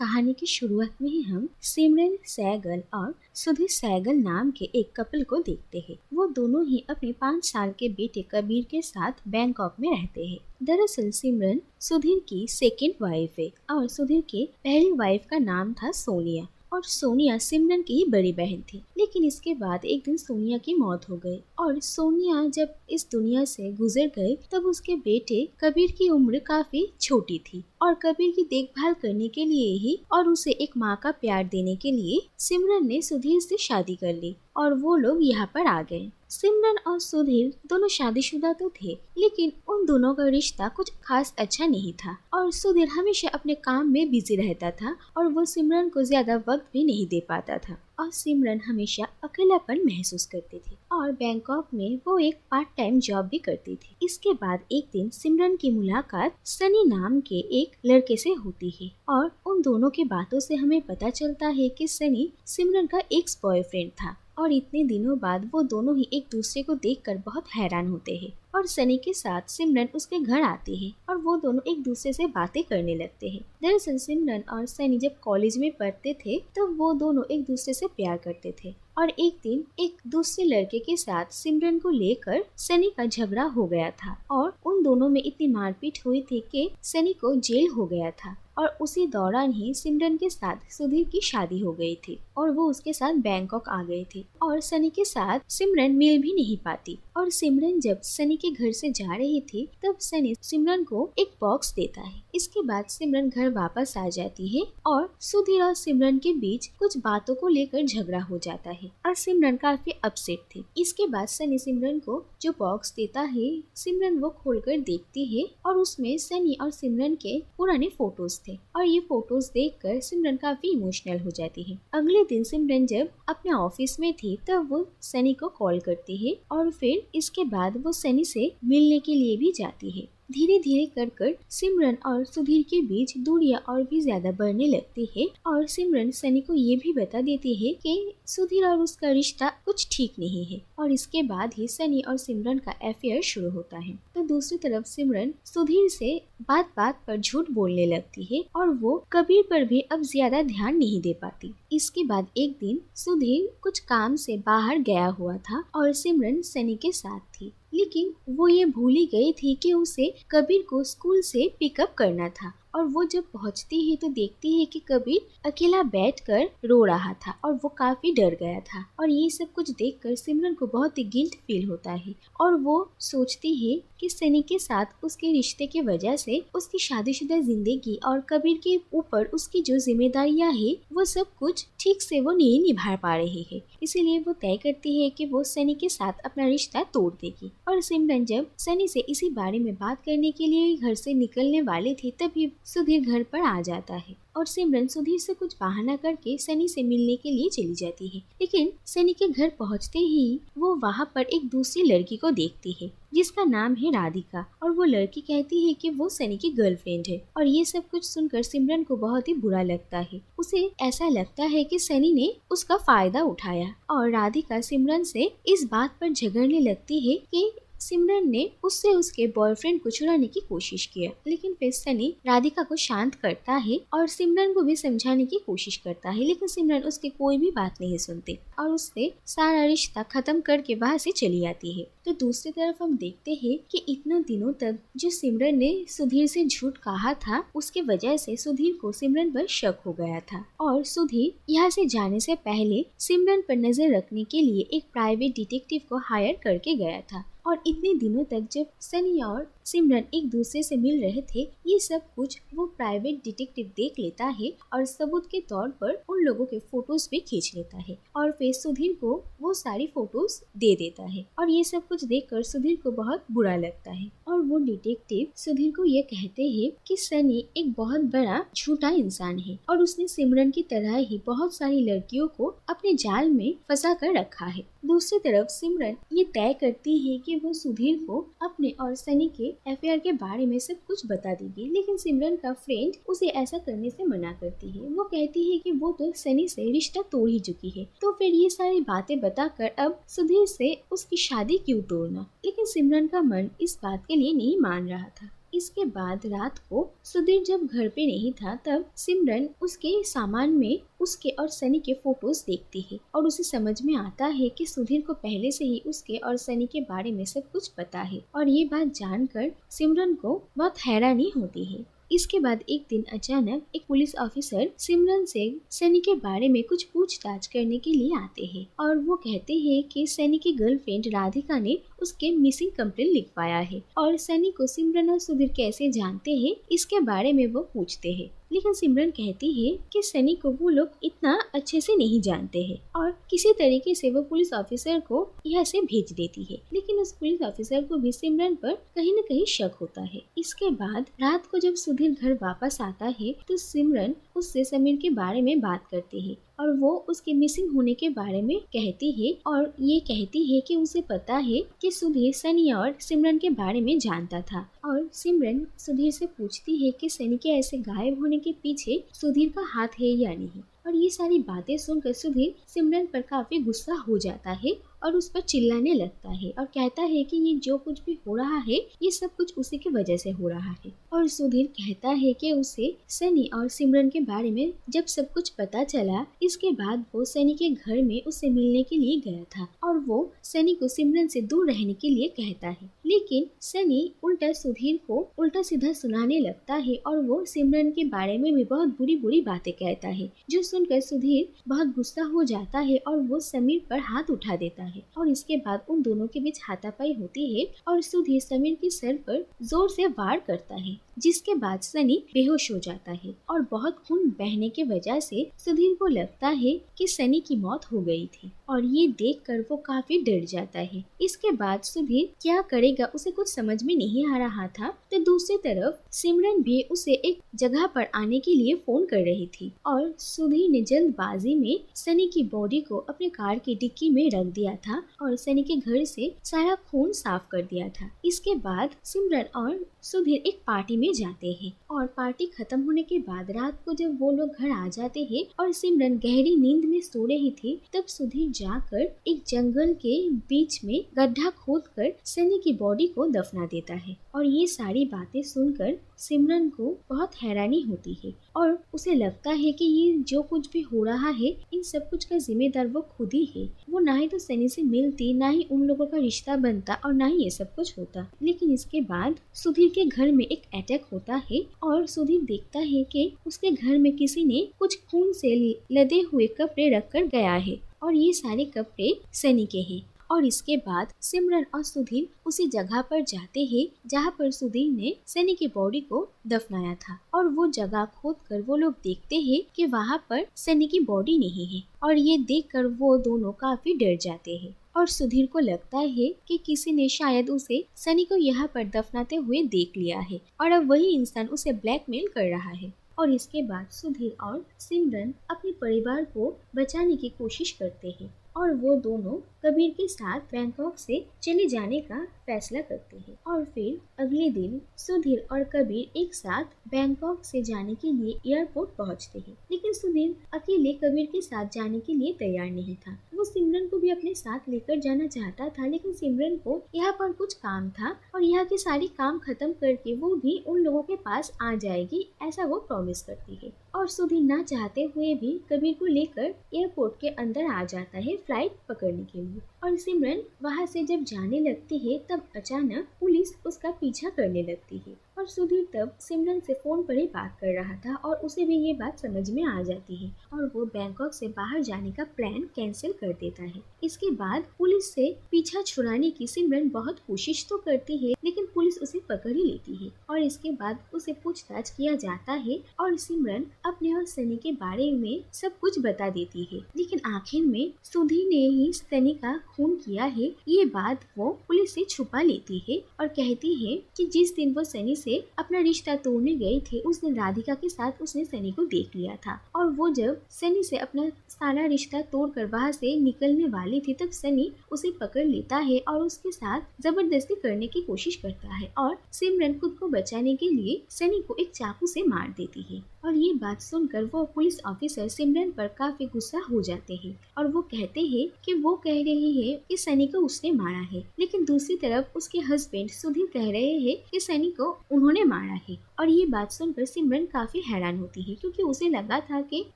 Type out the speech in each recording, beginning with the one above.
कहानी की शुरुआत में ही हम सिमरन सहगल और सुधीर सहगल नाम के एक कपल को देखते हैं। वो दोनों ही अपने 5 साल के बेटे कबीर के साथ बैंकॉक में रहते हैं। दरअसल सिमरन सुधीर की सेकंड वाइफ है और सुधीर के पहली वाइफ का नाम था सोनिया और सोनिया सिमरन की ही बड़ी बहन थी। लेकिन इसके बाद एक दिन सोनिया की मौत हो गई और सोनिया जब इस दुनिया से गुजर गई तब उसके बेटे कबीर की उम्र काफी छोटी थी और कबीर की देखभाल करने के लिए ही और उसे एक माँ का प्यार देने के लिए सिमरन ने सुधीर से शादी कर ली और वो लोग यहाँ पर आ गए। सिमरन और सुधीर दोनों शादीशुदा तो थे लेकिन उन दोनों का रिश्ता कुछ खास अच्छा नहीं था और सुधीर हमेशा अपने काम में बिजी रहता था और वो सिमरन को ज्यादा वक्त भी नहीं दे पाता था और सिमरन हमेशा अकेलापन महसूस करती थी और बैंकॉक में वो एक पार्ट टाइम जॉब भी करती थी। इसके बाद एक दिन सिमरन की मुलाकात सनी नाम के एक लड़के से होती है और उन दोनों की बातों से हमें पता चलता है कि सनी सिमरन का एक्स बॉयफ्रेंड था और इतने दिनों बाद वो दोनों ही एक दूसरे को देखकर बहुत हैरान होते हैं और सनी के साथ सिमरन उसके घर आती है और वो दोनों एक दूसरे से बातें करने लगते हैं। दरअसल सिमरन और सनी जब कॉलेज में पढ़ते थे तो वो दोनों एक दूसरे से प्यार करते थे और एक दिन एक दूसरे लड़के के साथ सिमरन को लेकर सनी का झगड़ा हो गया था और उन दोनों में इतनी मारपीट हुई थी कि सनी को जेल हो गया था और उसी दौरान ही सिमरन के साथ सुधीर की शादी हो गई थी और वो उसके साथ बैंकॉक आ गई थी और सनी के साथ सिमरन मिल भी नहीं पाती और सिमरन जब सनी के घर से जा रही थी तब सनी सिमरन को एक बॉक्स देता है। इसके बाद सिमरन घर वापस आ जाती है और सुधीर और सिमरन के बीच कुछ बातों को लेकर झगड़ा हो जाता है और सिमरन काफी अपसेट थी। इसके बाद सनी सिमरन को जो बॉक्स देता है सिमरन वो खोलकर देखती है और उसमें सनी और सिमरन के पुराने फोटोज थे और ये फोटोज देखकर सिमरन काफी इमोशनल हो जाती है। अगले दिन सिमरन जब अपने ऑफिस में थी तब वो सनी को कॉल करती है और फिर इसके बाद वो सनी से मिलने के लिए भी जाती है। धीरे धीरे कर सिमरन और सुधीर के बीच दूरियां और भी ज्यादा बढ़ने लगती है और सिमरन सनी को ये भी बता देती है कि सुधीर और उसका रिश्ता कुछ ठीक नहीं है और इसके बाद ही सनी और सिमरन का अफेयर शुरू होता है। तो दूसरी तरफ सिमरन सुधीर से बात बात पर झूठ बोलने लगती है और वो कबीर पर भी अब ज्यादा ध्यान नहीं दे पाती। इसके बाद एक दिन सुधीर कुछ काम से बाहर गया हुआ था और सिमरन सनी के साथ थी लेकिन वो ये भूल ही गई थी कि उसे कबीर को स्कूल से पिकअप करना था और वो जब पहुंचती है तो देखती है कि कबीर अकेला बैठकर रो रहा था और वो काफी डर गया था और ये सब कुछ देखकर सिमरन को बहुत ही गिल्ट फील होता है और वो सोचती है कि सनी के साथ उसके रिश्ते की वजह से उसकी शादीशुदा जिंदगी और कबीर के ऊपर उसकी जो जिम्मेदारियां है वो सब कुछ ठीक से वो नहीं निभा पा रही है। इसीलिए वो तय करती है कि वो सनी के साथ अपना रिश्ता तोड़ देगी और सिमरन जब सनी से इसी बारे में बात करने के लिए घर से निकलने वाले थे तभी सुधीर घर पर आ जाता है और सिमरन सुधीर से कुछ बहाना करके सनी से मिलने के लिए चली जाती है। लेकिन सनी के घर पहुंचते ही वो वहां पर एक दूसरी लड़की को देखती है जिसका नाम है राधिका और वो लड़की कहती है कि वो सनी की गर्लफ्रेंड है और ये सब कुछ सुनकर सिमरन को बहुत ही बुरा लगता है। उसे ऐसा लगता है कि सनी ने उसका फायदा उठाया और राधिका सिमरन से इस बात पर झगड़ने लगती है कि सिमरन ने उससे उसके बॉयफ्रेंड को चुराने की कोशिश किया। लेकिन फिर सनी राधिका को शांत करता है और सिमरन को भी समझाने की कोशिश करता है लेकिन सिमरन उसकी कोई भी बात नहीं सुनती और उससे सारा रिश्ता खत्म करके वहां से चली आती है। तो दूसरी तरफ हम देखते हैं कि इतने दिनों तक जो सिमरन ने सुधीर से झूठ कहा था उसके वजह से सुधीर को सिमरन पर शक हो गया था और सुधीर यहाँ से जाने से पहले सिमरन पर नजर रखने के लिए एक प्राइवेट डिटेक्टिव को हायर करके गया था और इतने दिनों तक जब सनी और सिमरन एक दूसरे से मिल रहे थे ये सब कुछ वो प्राइवेट डिटेक्टिव देख लेता है और सबूत के तौर पर उन लोगों के फोटोज भी खींच लेता है और फिर सुधीर को वो सारी फोटोज दे देता है और ये सब कुछ देखकर सुधीर को बहुत बुरा लगता है और वो डिटेक्टिव सुधीर को ये कहते हैं कि सनी एक बहुत बड़ा झूठा इंसान है और उसने सिमरन की तरह ही बहुत सारी लड़कियों को अपने जाल में फंसा कर रखा है। दूसरी तरफ सिमरन ये तय करती है कि वो सुधीर को अपने और सनी के अफेयर के बारे में सब कुछ बता देगी लेकिन सिमरन का फ्रेंड उसे ऐसा करने से मना करती है। वो कहती है कि वो तो सनी से रिश्ता तोड़ ही चुकी है तो फिर ये सारी बातें बताकर अब सुधीर से उसकी शादी क्यों तोड़ना। लेकिन सिमरन का मन इस बात के लिए नहीं मान रहा था इसके बाद रात को सुधीर जब घर पे नहीं था तब सिमरन उसके सामान में उसके और सनी के फोटोज देखती है और उसे समझ में आता है कि सुधीर को पहले से ही उसके और सनी के बारे में सब कुछ पता है और ये बात जानकर सिमरन को बहुत हैरानी होती है। इसके बाद एक दिन अचानक एक पुलिस ऑफिसर सिमरन से सनी के बारे में कुछ पूछताछ करने के लिए आते हैं और वो कहते हैं कि सनी की गर्लफ्रेंड राधिका ने उसके मिसिंग कंप्लेंट लिखवाया है और सनी को सिमरन और सुधीर कैसे जानते हैं इसके बारे में वो पूछते हैं। लेकिन सिमरन कहती है कि सनी को वो लोग इतना अच्छे से नहीं जानते हैं और किसी तरीके से वो पुलिस ऑफिसर को यहाँ से भेज देती है। लेकिन उस पुलिस ऑफिसर को भी सिमरन पर कहीं न कहीं शक होता है। इसके बाद रात को जब सुधीर घर वापस आता है तो सिमरन उससे समीर के बारे में बात करती है और वो उसके मिसिंग होने के बारे में कहती है और ये कहती है कि उसे पता है कि सुधीर सनी और सिमरन के बारे में जानता था। और सिमरन सुधीर से पूछती है कि सनी के ऐसे गायब होने के पीछे सुधीर का हाथ है या नहीं। और ये सारी बातें सुनकर सुधीर सिमरन पर काफी गुस्सा हो जाता है और उस पर चिल्लाने लगता है और कहता है कि ये जो कुछ भी हो रहा है ये सब कुछ उसी की वजह से हो रहा है। और सुधीर कहता है कि उसे सनी और सिमरन के बारे में जब सब कुछ पता चला इसके बाद वो सनी के घर में उससे मिलने के लिए गया था और वो सनी को सिमरन से दूर रहने के लिए कहता है। लेकिन सनी उल्टा सुधीर को उल्टा सीधा सुनाने लगता है और वो सिमरन के बारे में भी बहुत बुरी बुरी बातें कहता है, जो सुनकर सुधीर बहुत गुस्सा हो जाता है और वो समीर पर हाथ उठा देता है। और इसके बाद उन दोनों के बीच हाथापाई होती है और सुधीर समीर के सर पर जोर से वार करता है, जिसके बाद सनी बेहोश हो जाता है और बहुत खून बहने की वजह से सुधीर को लगता है कि सनी की मौत हो गई थी और ये देखकर वो काफी डर जाता है। इसके बाद सुधीर क्या करेगा उसे कुछ समझ में नहीं आ रहा था तो दूसरी तरफ सिमरन भी उसे एक जगह पर आने के लिए फोन कर रही थी और सुधीर ने जल्दबाजी में सनी की बॉडी को अपने कार की डिक्की में रख दिया था और सनी के घर से सारा खून साफ कर दिया था। इसके बाद सिमरन और सुधीर एक पार्टी में जाते हैं और पार्टी खत्म होने के बाद रात को जब वो लोग घर आ जाते हैं और सिमरन गहरी नींद में सो रही थी तब सुधीर जाकर एक जंगल के बीच में गड्ढा खोदकर सनी की बॉडी को दफना देता है। और ये सारी बातें सुनकर सिमरन को बहुत हैरानी होती है और उसे लगता है कि ये जो कुछ भी हो रहा है इन सब कुछ का जिम्मेदार वो खुद ही है। वो ना ही तो सनी से मिलती, ना ही उन लोगों का रिश्ता बनता और ना ही ये सब कुछ होता। लेकिन इसके बाद सुधीर के घर में एक अटैक होता है और सुधीर देखता है कि उसके घर में किसी ने कुछ खून से लदे हुए कपड़े रखकर गया है और ये सारे कपड़े सनी के हैं। और इसके बाद सिमरन और सुधीर उसी जगह पर जाते हैं जहाँ पर सुधीर ने सनी की बॉडी को दफनाया था और वो जगह खोदकर वो लोग देखते हैं कि वहाँ पर सनी की बॉडी नहीं है और ये देखकर वो दोनों काफी डर जाते हैं और सुधीर को लगता है कि किसी ने शायद उसे सनी को यहाँ पर दफनाते हुए देख लिया है और अब वही इंसान उसे ब्लैकमेल कर रहा है। और इसके बाद सुधीर और सिमरन अपने परिवार को बचाने की कोशिश करते हैं और वो दोनों कबीर के साथ बैंकॉक से चले जाने का फैसला करते हैं। और फिर अगले दिन सुधीर और कबीर एक साथ बैंकॉक से जाने के लिए एयरपोर्ट पहुंचते हैं। लेकिन सुधीर अकेले कबीर के साथ जाने के लिए तैयार नहीं था। वो सिमरन को भी अपने साथ लेकर जाना चाहता था, लेकिन सिमरन को यहाँ पर कुछ काम था और यहाँ के सारे काम खत्म करके वो भी उन लोगों के पास आ जाएगी, ऐसा वो प्रॉमिस करती है। और सुधीर ना चाहते हुए भी कबीर को लेकर एयरपोर्ट के अंदर आ जाता है फ्लाइट पकड़ने के लिए। और सिमरन वहाँ से जब जाने लगती है तब अचानक पुलिस उसका पीछा करने लगती है और सुधीर तब सिमरन से फोन पर ही बात कर रहा था और उसे भी ये बात समझ में आ जाती है और वो बैंकॉक से बाहर जाने का प्लान कैंसिल कर देता है। इसके बाद पुलिस से पीछा छुड़ाने की सिमरन बहुत कोशिश तो करती है, लेकिन पुलिस उसे पकड़ ही लेती है और इसके बाद उसे पूछताछ किया जाता है और सिमरन अपने और सनी के बारे में सब कुछ बता देती है। लेकिन आखिर में सुधीर ने ही सनी का खून किया है, ये बात वो पुलिस से छुपा लेती है और कहती है कि जिस दिन वो सनी से अपना रिश्ता तोड़ने गई थी उस दिन राधिका के साथ उसने सनी को देख लिया था और वो जब सनी से अपना सारा रिश्ता तोड़कर वहाँ से निकलने वाली थी तब सनी उसे पकड़ लेता है और उसके साथ जबरदस्ती करने की कोशिश करता है और सिमरन खुद को बचाने के लिए सनी को एक चाकू से मार देती है। और ये बात सुनकर वो पुलिस ऑफिसर सिमरन पर काफी गुस्सा हो जाते हैं और वो कहते हैं कि वो कह रही है कि सनी को उसने मारा है, लेकिन दूसरी तरफ उसके हस्बैंड सुधीर कह रहे हैं कि सनी को उन्होंने मारा है। और ये बात सुनकर सिमरन काफी हैरान होती है क्योंकि उसे लगा था कि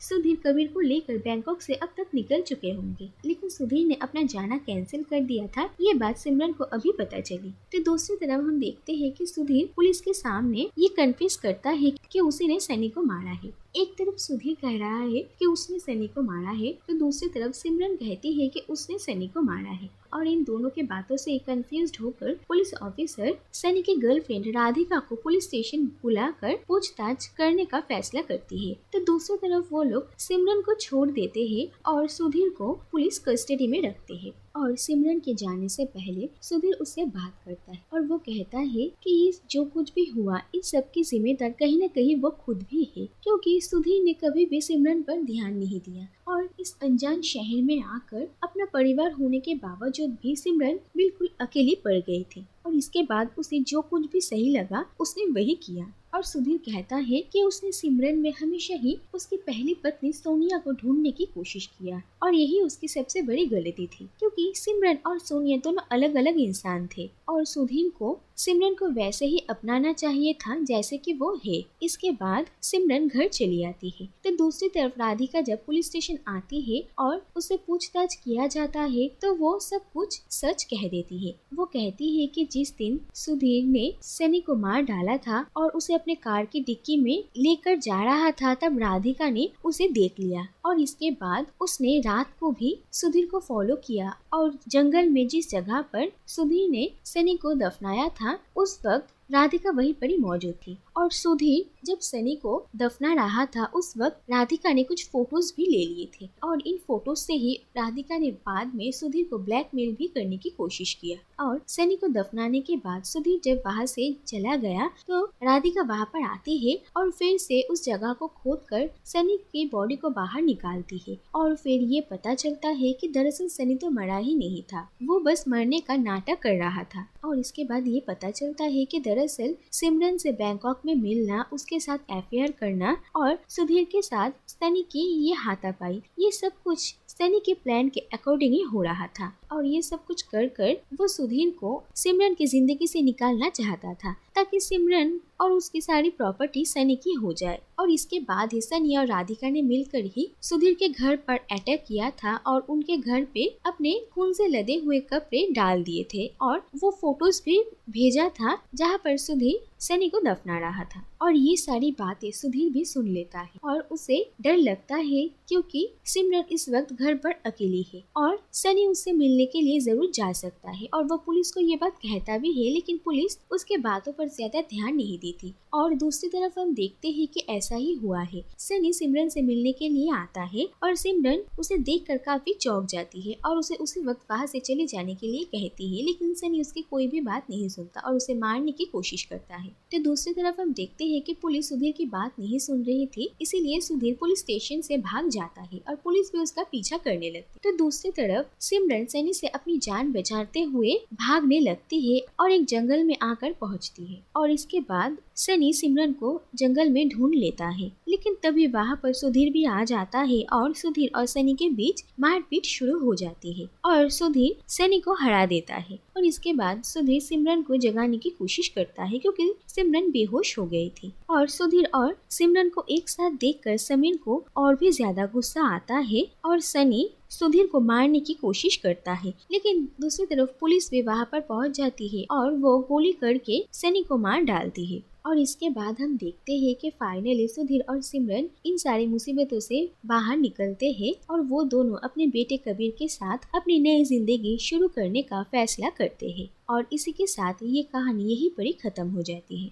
सुधीर कबीर को लेकर बैंकॉक से अब तक निकल चुके होंगे, लेकिन सुधीर ने अपना जाना कैंसिल कर दिया था। ये बात सिमरन को अभी पता चली। तो दूसरी तरफ हम देखते हैं कि सुधीर पुलिस के सामने ये कन्फेस करता है कि उसने सनी को मारा है। एक तरफ सुधीर कह रहा है कि उसने सनी को मारा है, तो दूसरी तरफ सिमरन कहती है कि उसने सनी को मारा है। और इन दोनों के बातों से कंफ्यूज्ड होकर पुलिस ऑफिसर सनी की गर्लफ्रेंड राधिका को पुलिस स्टेशन बुलाकर पूछताछ करने का फैसला करती है। तो दूसरी तरफ वो लोग सिमरन को छोड़ देते हैं और सुधीर को पुलिस कस्टडी में रखते हैं। और सिमरन के जाने से पहले सुधीर उससे बात करता है और वो कहता है कि ये जो कुछ भी हुआ इस सब की जिम्मेदार कहीं न कहीं वो खुद भी है, क्योंकि सुधीर ने कभी भी सिमरन पर ध्यान नहीं दिया और इस अनजान शहर में आकर अपना परिवार होने के बावजूद भी सिमरन बिल्कुल अकेली पड़ गई थी। और इसके बाद उसे जो कुछ भी सही लगा उसने वही किया। और सुधीर कहता है कि उसने सिमरन में हमेशा ही उसकी पहली पत्नी सोनिया को ढूंढने की कोशिश किया और यही उसकी सबसे बड़ी गलती थी, क्योंकि सिमरन और सोनिया दोनों अलग अलग इंसान थे और सुधीर को सिमरन को वैसे ही अपनाना चाहिए था जैसे कि वो है। इसके बाद सिमरन घर चली आती है। तो दूसरी तरफ राधिका जब पुलिस स्टेशन आती है और उसे पूछताछ किया जाता है तो वो सब कुछ सच कह देती है। वो कहती है कि जिस दिन सुधीर ने सनी को मार डाला था और उसे अपने कार की डिक्की में लेकर जा रहा था, तब राधिका ने उसे देख लिया और इसके बाद उसने रात को भी सुधीर को फॉलो किया और जंगल में जिस जगह पर सुधीर ने सनी को दफनाया था उस वक्त राधिका वहीं पर ही मौजूद थी। और सुधीर जब सनी को दफना रहा था उस वक्त राधिका ने कुछ फोटोज भी ले लिए थे और इन फोटोज से ही राधिका ने बाद में सुधीर को ब्लैकमेल भी करने की कोशिश किया। और सनी को दफनाने के बाद सुधीर जब वहाँ से चला गया तो राधिका वहाँ पर आती है और फिर से उस जगह को खोदकर सनी की बॉडी को बाहर निकालती है और फिर ये पता चलता है कि दरअसल सनी तो मरा ही नहीं था, वो बस मरने का नाटक कर रहा था। और इसके बाद ये पता चलता है कि दरअसल सिमरन से बैंकॉक में मिलना, उसके साथ अफेयर करना और सुधीर के साथ सनी की ये हाथापाई, ये सब कुछ सनी के प्लान के अकॉर्डिंग ही हो रहा था। और ये सब कुछ कर कर वो सुधीर को सिमरन की जिंदगी से निकालना चाहता था ताकि सिमरन और उसकी सारी प्रॉपर्टी सनी की हो जाए। और इसके बाद ही सनी और राधिका ने मिलकर ही सुधीर के घर पर अटैक किया था और उनके घर पे अपने खून से लदे हुए कपड़े डाल दिए थे और वो फोटोज भी भेजा था जहाँ पर सुधीर सनी को दफना रहा था। और ये सारी बातें सुधीर भी सुन लेता है और उसे डर लगता है क्योंकि सिमरन इस वक्त घर पर अकेली है और सनी उससे मिलने के लिए जरूर जा सकता है और वो पुलिस को ये बात कहता भी है, लेकिन पुलिस उसके बातों पर ज्यादा ध्यान नहीं देती। और दूसरी तरफ हम देखते हैं कि ऐसा ही हुआ है। सनी सिमरन से मिलने के लिए आता है और सिमरन उसे देखकर काफी चौंक जाती है और उसे उसी वक्त वहाँ से चले जाने के लिए कहती है, लेकिन सनी उसकी कोई भी बात नहीं सुनता और उसे मारने की कोशिश करता है। तो दूसरी तरफ हम देखते हैं कि पुलिस सुधीर की बात नहीं सुन रही थी, इसीलिए सुधीर पुलिस स्टेशन से भाग जाता है और पुलिस भी उसका पीछा करने लगती। तो दूसरी तरफ सिमरन सनी से अपनी जान बचाते हुए भागने लगती है और एक जंगल में आकर पहुंचती है। और इसके बाद सनी सिमरन को जंगल में ढूंढ लेता है, लेकिन तभी वहाँ पर सुधीर भी आ जाता है और सुधीर और सनी के बीच मारपीट शुरू हो जाती है और सुधीर सनी को हरा देता है। और इसके बाद सुधीर सिमरन को जगाने की कोशिश करता है क्योंकि सिमरन बेहोश हो गई थी। और सुधीर और सिमरन को एक साथ देखकर समीर को और भी ज्यादा गुस्सा आता है और सनी सुधीर को मारने की कोशिश करता है, लेकिन दूसरी तरफ पुलिस भी वहाँ पर पहुँच जाती है और वो गोली करके सनी को मार डालती है। और इसके बाद हम देखते हैं कि फाइनली सुधीर और सिमरन इन सारी मुसीबतों से बाहर निकलते हैं और वो दोनों अपने बेटे कबीर के साथ अपनी नई जिंदगी शुरू करने का फैसला करते हैं। और इसी के साथ ये कहानी यहीं पर ही खत्म हो जाती है।